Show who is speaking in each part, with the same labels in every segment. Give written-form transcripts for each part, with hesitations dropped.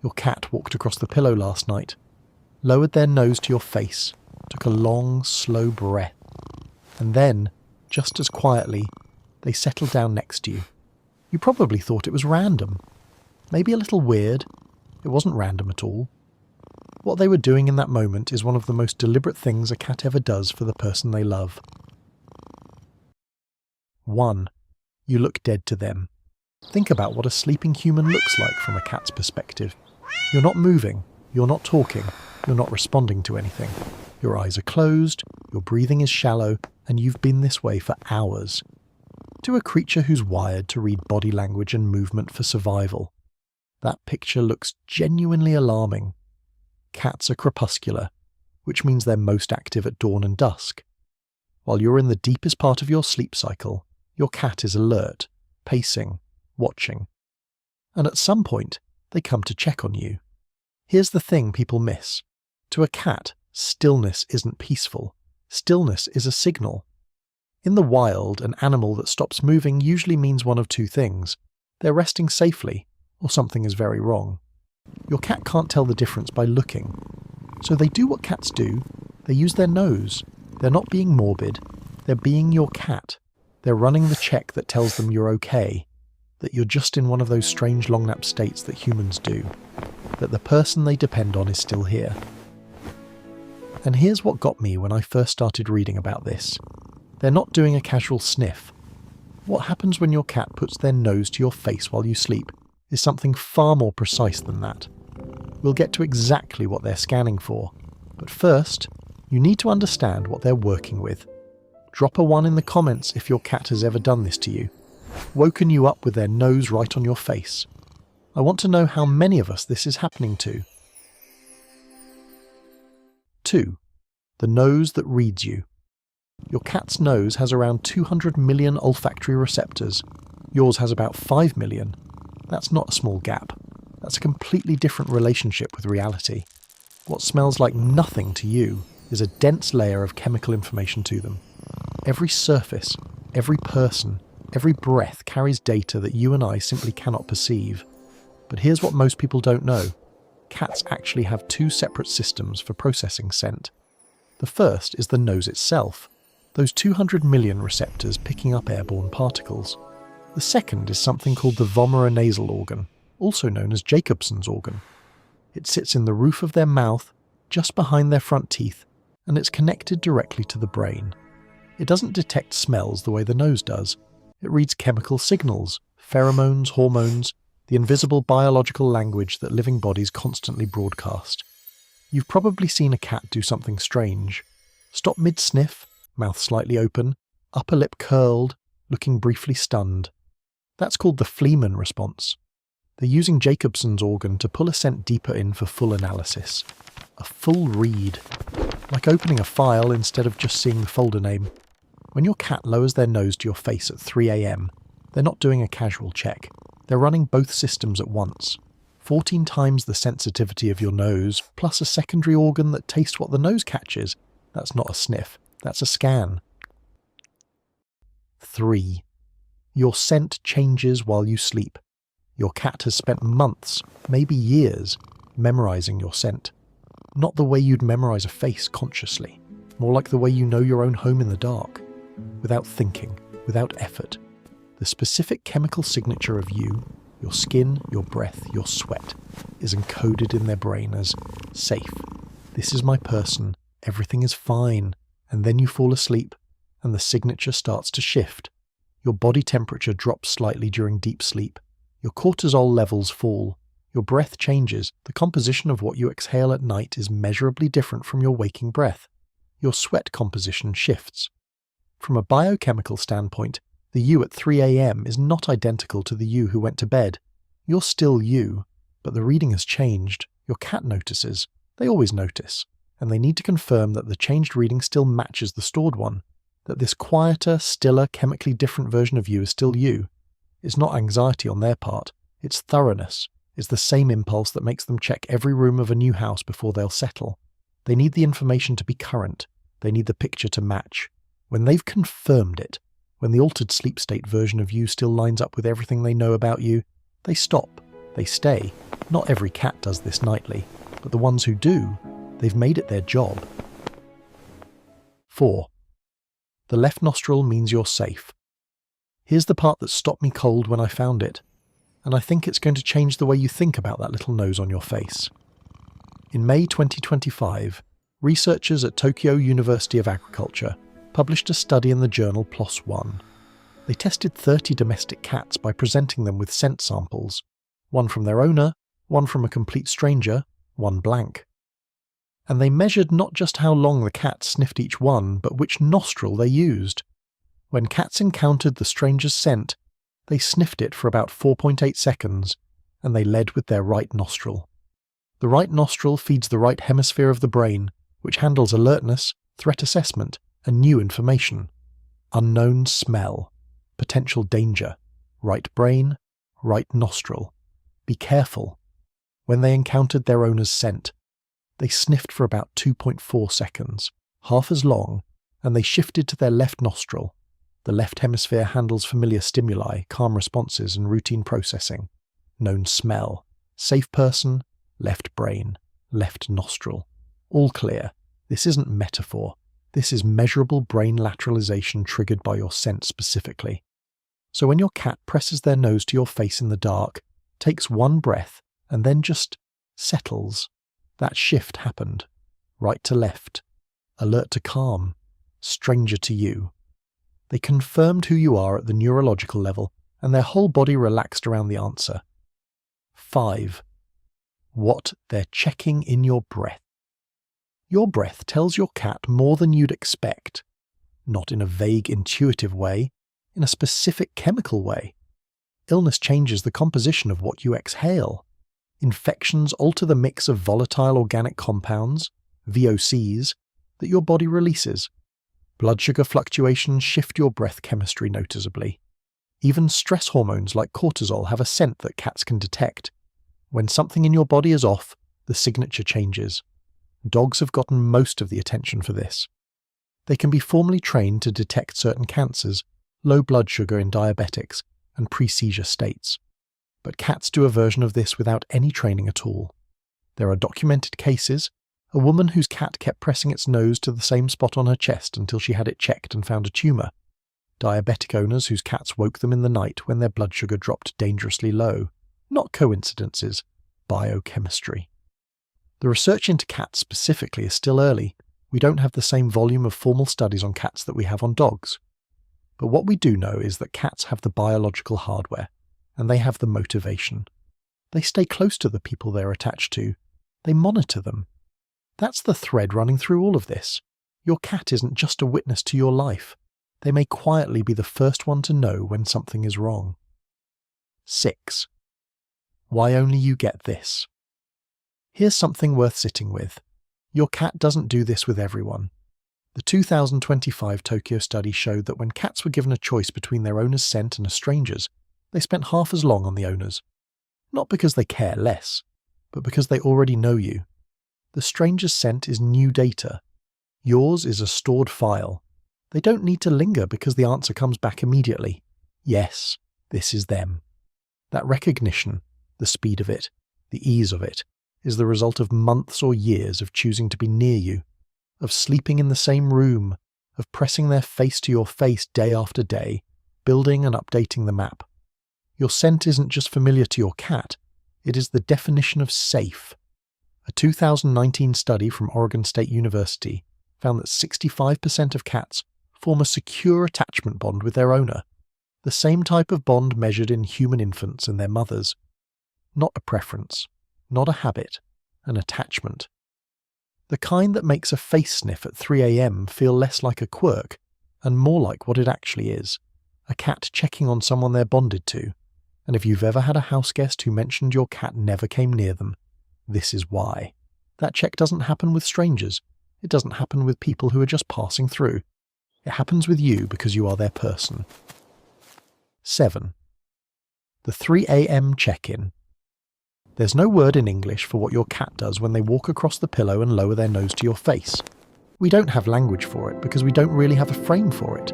Speaker 1: Your cat walked across the pillow last night, lowered their nose to your face, took a long, slow breath, and then, just as quietly, they settled down next to you. You probably thought it was random. Maybe a little weird. It wasn't random at all. What they were doing in that moment is one of the most deliberate things a cat ever does for the person they love. 1. You look dead to them. Think about what a sleeping human looks like from a cat's perspective. You're not moving, you're not talking, you're not responding to anything. Your eyes are closed, your breathing is shallow, and you've been this way for hours. To a creature who's wired to read body language and movement for survival, that picture looks genuinely alarming. Cats are crepuscular, which means they're most active at dawn and dusk. While you're in the deepest part of your sleep cycle, your cat is alert, pacing, watching. And at some point, they come to check on you. Here's the thing people miss. To a cat, stillness isn't peaceful. Stillness is a signal. In the wild, an animal that stops moving usually means one of two things. They're resting safely, or something is very wrong. Your cat can't tell the difference by looking. So they do what cats do. They use their nose. They're not being morbid. They're being your cat. They're running the check that tells them you're okay, that you're just in one of those strange long nap states that humans do, that the person they depend on is still here. And here's what got me when I first started reading about this. They're not doing a casual sniff. What happens when your cat puts their nose to your face while you sleep is something far more precise than that. We'll get to exactly what they're scanning for, but first, you need to understand what they're working with. Drop a 1 in the comments if your cat has ever done this to you, woken you up with their nose right on your face. I want to know how many of us this is happening to. 2. The nose that reads you. Your cat's nose has around 200 million olfactory receptors. Yours has about 5 million. That's not a small gap. That's a completely different relationship with reality. What smells like nothing to you is a dense layer of chemical information to them. Every surface, every person, every breath carries data that you and I simply cannot perceive. But here's what most people don't know. Cats actually have 2 separate systems for processing scent. The first is the nose itself, those 200 million receptors picking up airborne particles. The second is something called the vomeronasal organ, also known as Jacobson's organ. It sits in the roof of their mouth, just behind their front teeth, and it's connected directly to the brain. It doesn't detect smells the way the nose does. It reads chemical signals, pheromones, hormones, the invisible biological language that living bodies constantly broadcast. You've probably seen a cat do something strange. Stop mid-sniff, mouth slightly open, upper lip curled, looking briefly stunned. That's called the Felinee response. They're using Jacobson's organ to pull a scent deeper in for full analysis. A full read. Like opening a file instead of just seeing the folder name. When your cat lowers their nose to your face at 3 a.m, they're not doing a casual check. They're running both systems at once. 14 times the sensitivity of your nose, plus a secondary organ that tastes what the nose catches. That's not a sniff, that's a scan. 3. Your scent changes while you sleep. Your cat has spent months, maybe years, memorizing your scent. Not the way you'd memorize a face consciously, more like the way you know your own home in the dark. Without thinking, without effort. The specific chemical signature of you, your skin, your breath, your sweat, is encoded in their brain as safe. This is my person, everything is fine. And then you fall asleep, and the signature starts to shift. Your body temperature drops slightly during deep sleep. Your cortisol levels fall. Your breath changes. The composition of what you exhale at night is measurably different from your waking breath. Your sweat composition shifts. From a biochemical standpoint, the you at 3 a.m. is not identical to the you who went to bed. You're still you, but the reading has changed. Your cat notices. They always notice. And they need to confirm that the changed reading still matches the stored one, that this quieter, stiller, chemically different version of you is still you. It's not anxiety on their part, it's thoroughness. It's the same impulse that makes them check every room of a new house before they'll settle. They need the information to be current, they need the picture to match. When they've confirmed it, when the altered sleep state version of you still lines up with everything they know about you, they stop, they stay, Not every cat does this nightly, but the ones who do, they've made it their job. 4. The left nostril means you're safe. Here's the part that stopped me cold when I found it, and I think it's going to change the way you think about that little nose on your face. In May 2025, researchers at Tokyo University of Agriculture published a study in the journal PLOS ONE. They tested 30 domestic cats by presenting them with scent samples, one from their owner, one from a complete stranger, one blank. And they measured not just how long the cats sniffed each one, but which nostril they used. When cats encountered the stranger's scent, they sniffed it for about 4.8 seconds, and they led with their right nostril. The right nostril feeds the right hemisphere of the brain, which handles alertness, threat assessment, and new information. Unknown smell, potential danger, right brain, right nostril. Be careful. When they encountered their owner's scent, they sniffed for about 2.4 seconds, half as long, and they shifted to their left nostril. The left hemisphere handles familiar stimuli, calm responses, and routine processing. Known smell, safe person, left brain, left nostril. All clear. This isn't metaphor. This is measurable brain lateralization triggered by your scent specifically. So when your cat presses their nose to your face in the dark, takes one breath, and then just settles, that shift happened. Right to left. Alert to calm. Stranger to you. They confirmed who you are at the neurological level, and their whole body relaxed around the answer. 5. What they're checking in your breath. Your breath tells your cat more than you'd expect. Not in a vague, intuitive way, in a specific chemical way. Illness changes the composition of what you exhale. Infections alter the mix of volatile organic compounds, VOCs, that your body releases. Blood sugar fluctuations shift your breath chemistry noticeably. Even stress hormones like cortisol have a scent that cats can detect. When something in your body is off, the signature changes. Dogs have gotten most of the attention for this. They can be formally trained to detect certain cancers, low blood sugar in diabetics, and pre-seizure states. But cats do a version of this without any training at all. There are documented cases. A woman whose cat kept pressing its nose to the same spot on her chest until she had it checked and found a tumour. Diabetic owners whose cats woke them in the night when their blood sugar dropped dangerously low. Not coincidences, biochemistry. The research into cats specifically is still early. We don't have the same volume of formal studies on cats that we have on dogs. But what we do know is that cats have the biological hardware, and they have the motivation. They stay close to the people they're attached to. They monitor them. That's the thread running through all of this. Your cat isn't just a witness to your life. They may quietly be the first one to know when something is wrong. 6. Why only you get this? Here's something worth sitting with. Your cat doesn't do this with everyone. The 2025 Tokyo study showed that when cats were given a choice between their owner's scent and a stranger's, they spent half as long on the owner's. Not because they care less, but because they already know you. The stranger's scent is new data. Yours is a stored file. They don't need to linger because the answer comes back immediately. Yes, this is them. That recognition, the speed of it, the ease of it, is the result of months or years of choosing to be near you, of sleeping in the same room, of pressing their face to your face day after day, building and updating the map. Your scent isn't just familiar to your cat, it is the definition of safe. A 2019 study from Oregon State University found that 65% of cats form a secure attachment bond with their owner, the same type of bond measured in human infants and their mothers. Not a preference, not a habit, an attachment. The kind that makes a face sniff at 3 a.m. feel less like a quirk and more like what it actually is, a cat checking on someone they're bonded to. And if you've ever had a house guest who mentioned your cat never came near them, this is why. That check doesn't happen with strangers. It doesn't happen with people who are just passing through. It happens with you because you are their person. 7. The 3 a.m. check-in. There's no word in English for what your cat does when they walk across the pillow and lower their nose to your face. We don't have language for it because we don't really have a frame for it.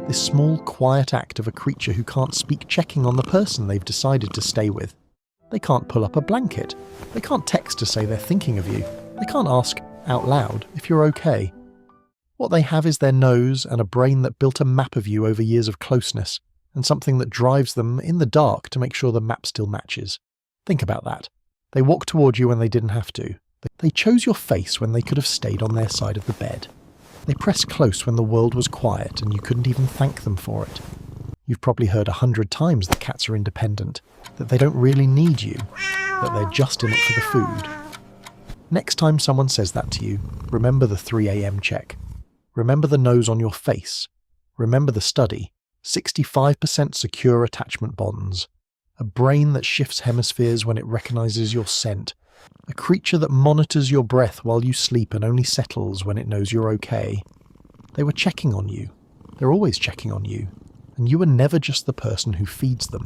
Speaker 1: This small, quiet act of a creature who can't speak checking on the person they've decided to stay with. They can't pull up a blanket. They can't text to say they're thinking of you. They can't ask, out loud, if you're okay. What they have is their nose and a brain that built a map of you over years of closeness, and something that drives them in the dark to make sure the map still matches. Think about that. They walked toward you when they didn't have to. They chose your face when they could have stayed on their side of the bed. They pressed close when the world was quiet and you couldn't even thank them for it. You've probably heard 100 times that cats are independent, that they don't really need you, that they're just in it for the food. Next time someone says that to you, remember the 3 a.m. check. Remember the nose on your face. Remember the study. 65% secure attachment bonds. A brain that shifts hemispheres when it recognizes your scent. A creature that monitors your breath while you sleep and only settles when it knows you're okay. They were checking on you. They're always checking on you. And you were never just the person who feeds them.